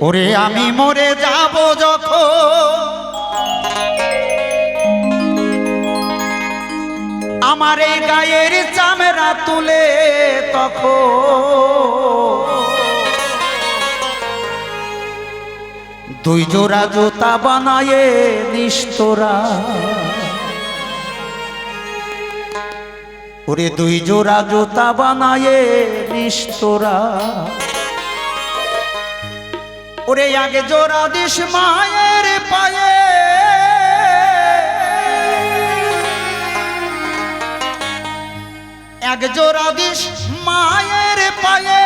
ওরে আমি মরে যাব যখন আমার এই গায়ের চামড়া তুলে তখন দুই জোড়া জুতা বানায়ে নিস্তরা ওরে দুই জোড়া জুতা বানায়ে নিস্তরা ওরে আগে জোড়া দিস মায়ের পায়ে এক জোড়া দিস মায়ের পায়ে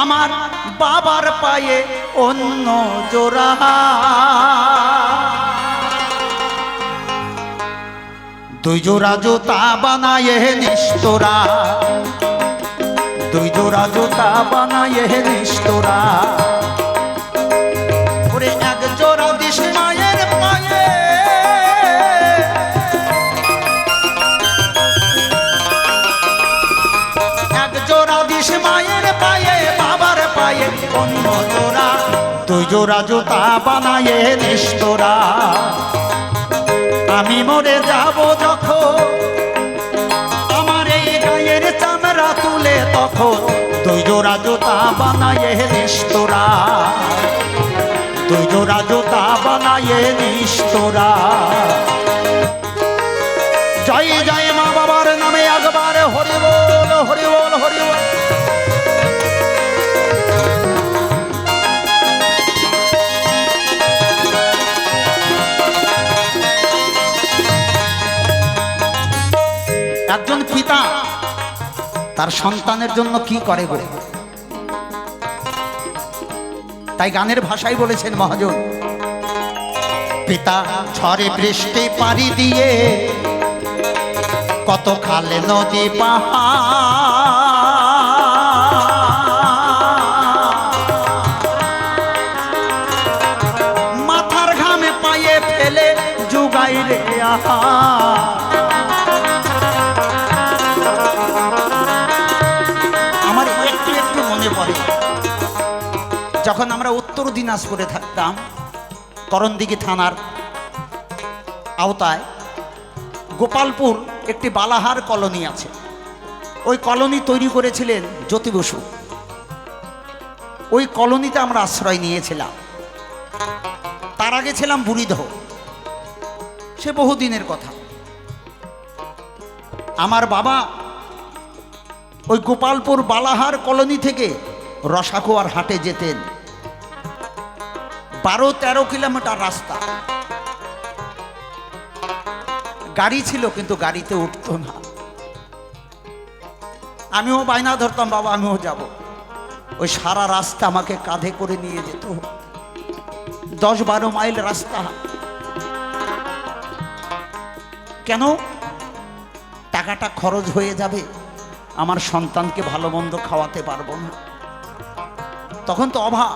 আমার বাবার পায়ে অন্য জোড়া দুই জোড়া জুতা বানায়ে নিস্তরা দুই জোড়া জুতা বানায়ে নিস্তরা ওরে এক জোড়া দিস মায়ের পায়ে এক জোড়া দিস মায়ের পায়ে বাবার পায়ে অন্য জোড়া দুই জোড়া জুতা বানায়ে নিস্তরা আমি মরে যাব যখন আমার এই গায়ের চামড়া তুলে তখন দুই জোড়া জুতা বানায়ে নিস্তরা দুই জোড়া জুতা বানায়ে নিস্তরা জয় জয় মা বাবার নামে একবার হরি বল হরি বল হরি বল একজন পিতা তার সন্তানের জন্য কি করে গো তাই গানের ভাষায় বলেছেন মহাজন পিতা ঝড়ে বৃষ্টি পাড়ি দিয়ে কত খালে নদী পাহাড় মাথার ঘামে পায়ে ফেলে জুগাই রে আহা যখন আমরা উত্তর দিনাজপুরে থাকতাম করণদিঘি থানার আওতায় গোপালপুর একটি বালাহার কলোনি আছে ওই কলোনি তৈরি করেছিলেন জ্যোতি বসু ওই কলোনিতে আমরা আশ্রয় নিয়েছিলাম তার আগে ছিলাম বুড়িদহ সে বহুদিনের কথা আমার বাবা ওই গোপালপুর বালাহার কলোনি থেকে রসাখোয়ার হাটে যেতেন 12-13 কিলোমিটার রাস্তা গাড়ি ছিল কিন্তু গাড়িতে উঠতো না আমিও বায়না ধরতাম বাবা আমিও যাব ওই সারা রাস্তা আমাকে কাঁধে করে নিয়ে যেত 10-12 মাইল রাস্তা কেন টাকাটা খরচ হয়ে যাবে আমার সন্তানকে ভালো মন্দ খাওয়াতে পারবো না তখন তো অভাব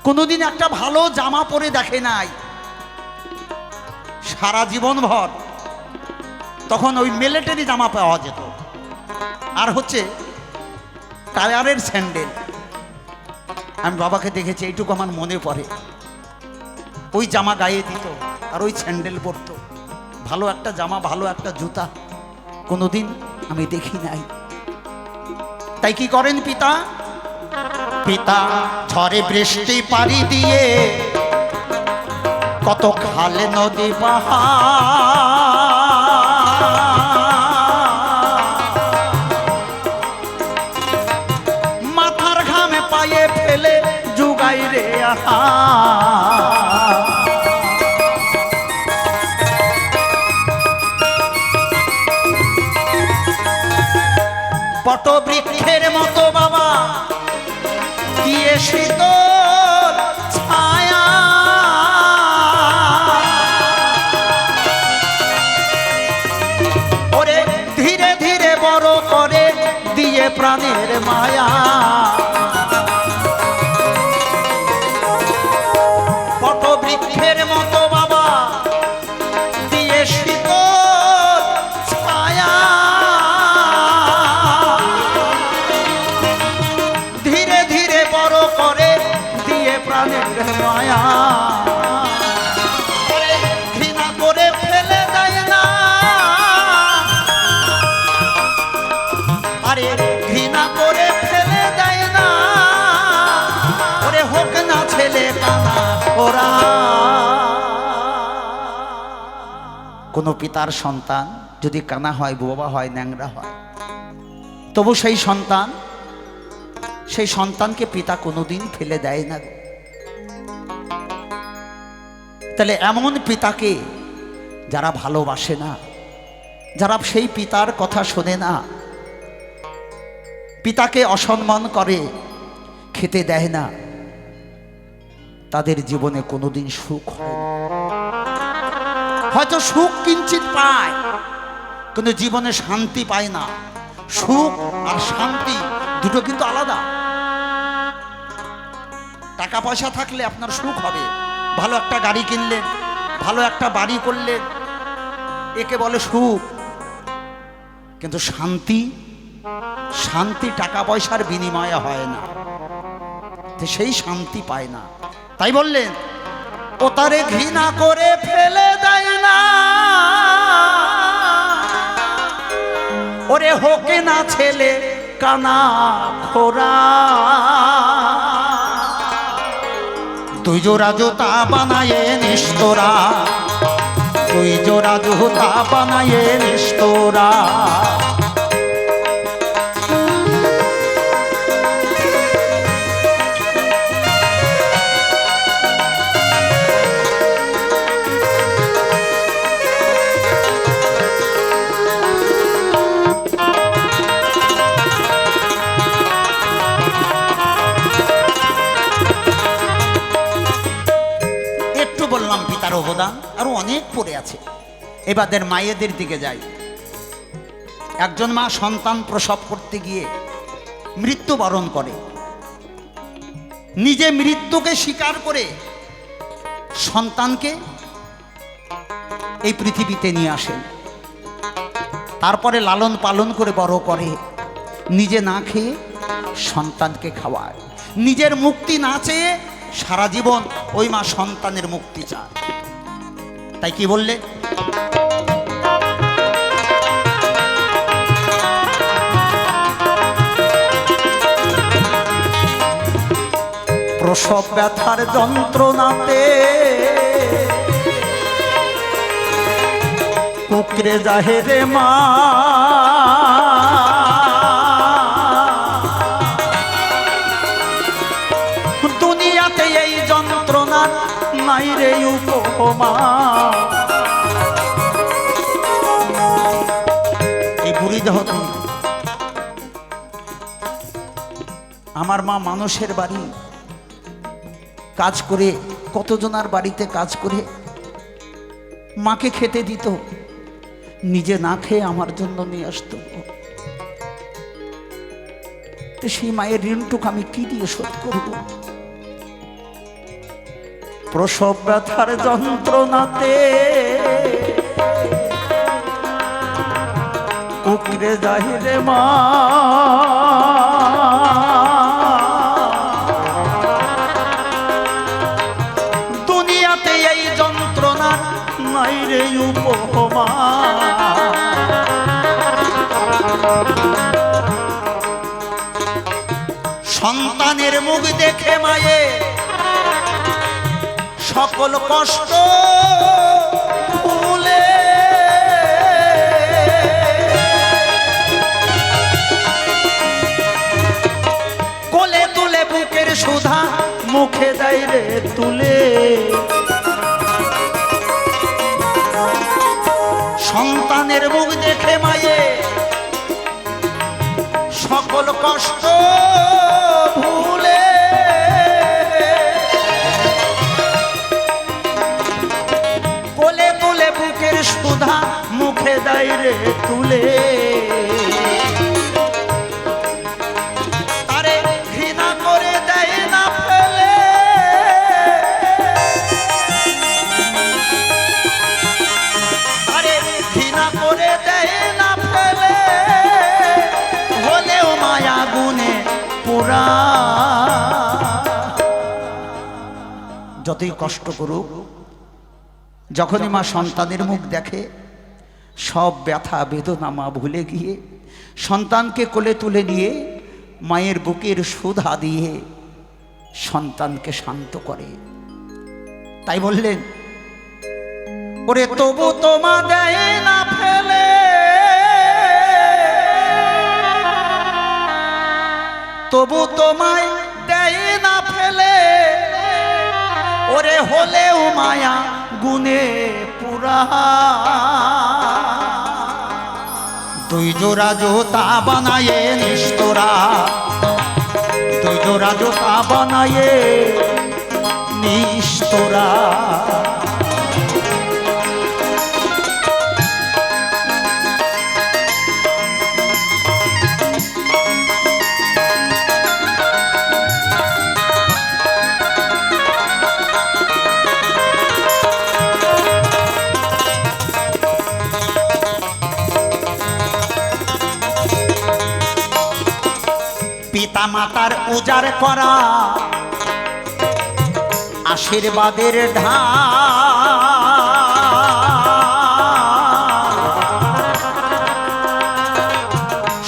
কোনোদিন একটা ভালো জামা পরে দেখে নাই সারা জীবন ভর তখন ওই মিলিটারি জামা পাওয়া যেত আর হচ্ছে টায়ারের স্যান্ডেল আমি বাবাকে দেখেছি এইটুকু আমার মনে পড়ে ওই জামা গায়ে দিত আর ওই স্যান্ডেল পরতো ভালো একটা জামা ভালো একটা জুতা কোনোদিন আমি দেখি নাই তাই কি করেন পিতা পিতা ঝড়ে বৃষ্টি পাড়ি দিয়ে কত খালে নদী পাহাড় মাথার ঘামে পায়ে ফেলে জুগাই রে আহা বটবৃক্ষের মতো বাবা দিয়ে শীতল ছায়া ওরে ধীরে ধীরে বড় করে দিয়ে প্রাণের মায়া বটবৃক্ষের মতো বাবা দিয়ে শীতল ছায়া প্রাণের মায়া, ঘৃণা করে ফেলে দেয় না, আরে ঘৃণা করে ফেলে দেয় না, ওরে হোক না ছেলে কানা ওরা। কোনো পিতার সন্তান যদি কানা হয়, বোবা হয়, ন্যাংরা হয়, তবু সেই সন্তানকে পিতা কোনোদিন ফেলে দেয় না। তাহলে এমন পিতাকে যারা ভালোবাসে না, যারা সেই পিতার কথা শোনে না, পিতাকে অসম্মান করে, খেতে দেয় না, তাদের জীবনে কোনোদিন সুখ হয় না। হয়তো সুখ কিঞ্চিত পায়, কিন্তু জীবনে শান্তি পায় না। সুখ আর শান্তি দুটো কিন্তু আলাদা। টাকা পয়সা থাকলে আপনার সুখ হবে, ভালো একটা গাড়ি কিনলেন, ভালো একটা বাড়ি করলেন, একে বলে সুখ। কিন্তু শান্তি টাকা পয়সার বিনিময়ে হয় না, সেই শান্তি পায় না। তাই বললেন ও তারে ঘৃণা করে ফেলে দেয় না, ওরে হোকে না ছেলে কানা খোরা। তুই জোড়া জুতা বানায়ে নিস্তরা, তুই জোড়া জুতা বানায়ে নিস্তরা। পিতার অবদান আরো অনেক পড়ে আছে। এবাদের মায়েদের দিকে যাই। একজন মা সন্তান প্রসব করতে গিয়ে মৃত্যুবরণ করে, নিজে মৃত্যুকে স্বীকার করে সন্তানকে এই পৃথিবীতে নিয়ে আসেন। তারপরে লালন পালন করে বড় করে, নিজে না খেয়ে সন্তানকে খাওয়ায়, নিজের মুক্তি না চেয়ে সারা জীবন ওই মা সন্তানের মুক্তি চায়। তাই কি বললে, প্রসব ব্যথার যন্ত্রণাতে কুকরে যাহে রে মা, দুনিয়াতে এই যন্ত্রণা নাই রে উপমা। এই বুড়ি দেহতে আমার মা মানুষের বাড়ি কাজ করে, কতজনার বাড়িতে কাজ করে মাকে খেতে দিত, নিজে না খেয়ে আমার জন্য নিয়ে আসতো। তো সেই মায়ের ঋণটুকু আমি কি দিয়ে শোধ করব? প্রসব ব্যথার যন্ত্রণাতে কুকরে যাহি রে মা, দুনিয়াতে এই যন্ত্রণা নাই রে উপমা। সন্তানের মুখ দেখে মায়ে সকল কষ্ট ভুলে, কোলে তুলে বুকের সুধা মুখে দেয় রে তুলে। সন্তানের মুখ দেখে মায়ে সকল কষ্ট ভুলে, কোলে তুলে বুকের সুধা মুখে দেয় রে তুলে। তারে ঘৃণা করে দেয় না ফেলে, তারে ঘৃণা করে দেয় না ফেলে, হলেও মায়া গুনে যতই কষ্ট করুক, যখনই মা সন্তানের মুখ দেখে সব ব্যথা বেদনা মা ভুলে গিয়ে সন্তানকে কোলে তুলে নিয়ে মায়ের বুকের সুধা দিয়ে সন্তানকে শান্ত করে। তাই বললেন, ওরে তবু তোমা দেয় না ফেলে, তবু তোমায় দেয় না ফেলে, ওরে হলেও মায়া গুনে পুরা। দুই জোড়া জোতা বানায়ে নিস্তরা, দুই জোড়া জোতা বানায়ে নিস্তরা। পিতা মাতার উজাড় করা আশীর্বাদের ঢাল,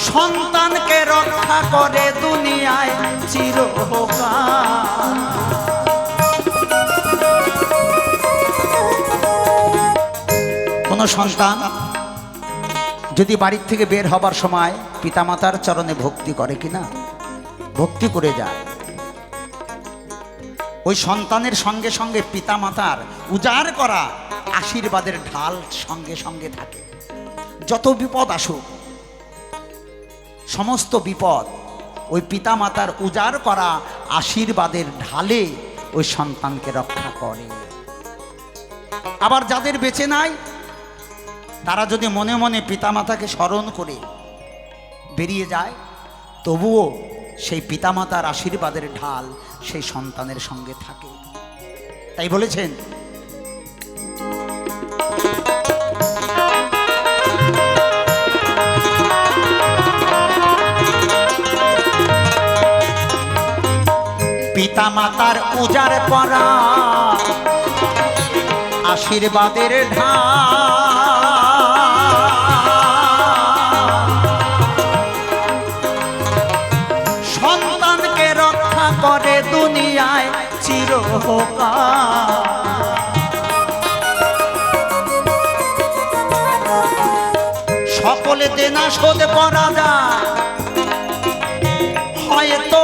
সন্তানকে রক্ষা করে দুনিয়ায় চিরকাল। কোন সন্তান যদি বাড়ির থেকে বের হবার সময় পিতামাতার চরণে ভক্তি করে কিনা, ভক্তি করে যায়, ওই সন্তানের সঙ্গে সঙ্গে পিতামাতার উজাড় করা আশীর্বাদের ঢাল সঙ্গে সঙ্গে থাকে। যত বিপদ আসুক, সমস্ত বিপদ ওই পিতামাতার উজাড় করা আশীর্বাদের ঢালে ওই সন্তানকে রক্ষা করে। আবার যাদের বেঁচে নাই, তারা যদি মনে মনে পিতামাতাকে স্মরণ করে বেরিয়ে যায়, তবুও সেই পিতামাতার আশীর্বাদের ঢাল সেই সন্তানের সঙ্গে থাকে। তাই বলেছেন, পিতামাতার উজাড় করা আশীর্বাদের ঢাল, সন্তানকে রক্ষা করে দুনিয়ায় চিরকাল। সকলে দেনা শোধ করা যায়, হয়তো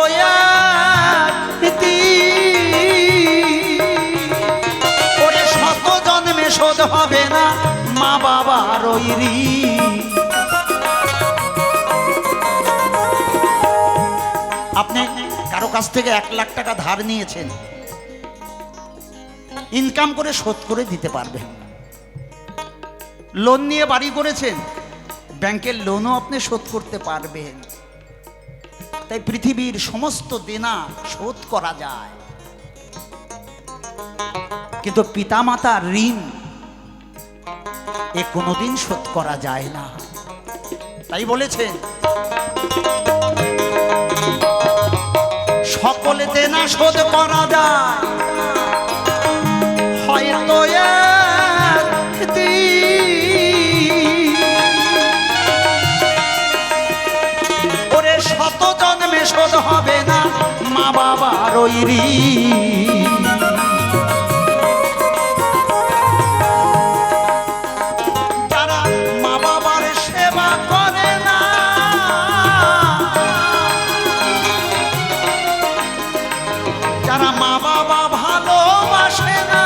ওরে শত জন্মে শোধ হবে না মা বাবার ওই ঋণ। আপনি কারো কাছ থেকে 1 লাখ টাকা ধার নিয়েছেন, ইনকাম করে শোধ করে দিতে পারবেন। লোন নিয়ে বাড়ি করেছেন, ব্যাংকের লোনও আপনি শোধ করতে পারবেন। তাই পৃথিবীর সমস্ত দেনা শোধ করা যায়, কিন্তু পিতামাতার ঋণ এ কোনোদিন শোধ করা যায় না। তাই বলেছেন, সকলে দেনা শোধ করা যায়, হয়তো ওরে শত জন্মে শোধ হবে না মা বাবার ওই ঋণ। যারা মা বাবার সেবা করে না, যারা মা বাবা ভালোবাসে না,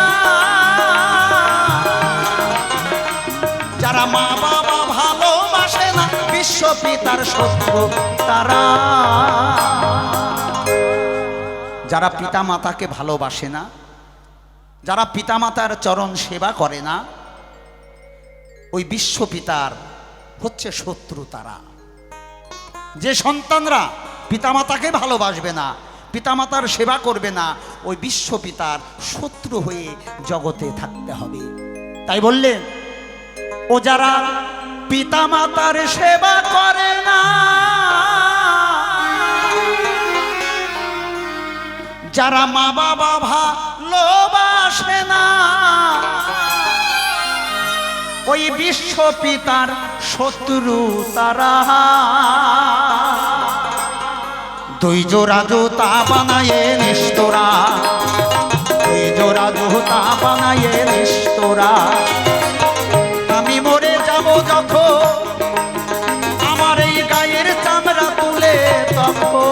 যারা মা বাবা ভালোবাসে না, বিশ্বপিতার শত্রু তারা। যারা পিতা মাতাকে ভালোবাসে না, যারা পিতামাতার চরণ সেবা করে না, ওই বিশ্বপিতার হচ্ছে শত্রু তারা। যে সন্তানরা পিতামাতাকে ভালোবাসবে না, পিতামাতার সেবা করবে না, ওই বিশ্বপিতার শত্রু হয়ে জগতে থাকতে হবে। তাই বললেন, ও যারা পিতামাতার সেবা করে না, যারা মা বাবা ভালোবাসে না ওই বিশ্ব পিতার শত্রু তারা দুই জোড়া জুতা বানায়ে নিস্তরা দুই জোড়া জুতা বানায়ে নিস্তরা আমি মরে যাব যখন আমার এই গায়ের চামড়া তুলে তখন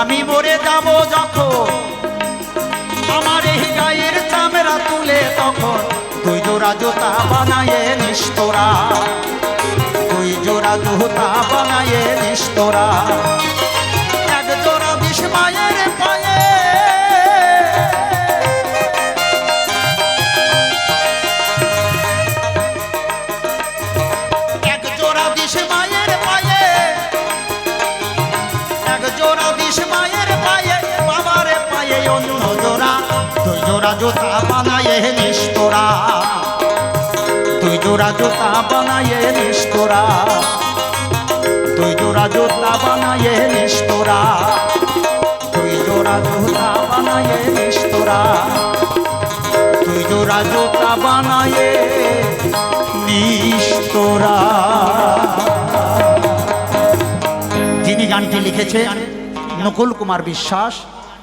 আমি মরে যাব যখন আমার এই গায়ের চামড়া তুলে তখন দুই জোড়া জুতা বানায়ে নিস্তরা দুই জোড়া জুতা বানায়ে নিস্তরা এক জোড়া বিষ মায়ের পায়ে এক জোড়া বিষ মায়ের পায়ে এক জোড়া বিষ মায়ের পায়ে বাবারে পায়ে অন্য জোড়া দুই জোড়া জুতা বানায়ে নিস্তরা দুই জোড়া জুতা বানায়ে নিস্তরা দুই জোড়া জুতা বানায়ে নিস্তরা দুই জোড়া জুতা বানায়ে নিস্তরা দুই জোড়া জুতা বানায়ে নিস্তরা। যিনি গানটি লিখেছেন নকুল কুমার বিশ্বাস।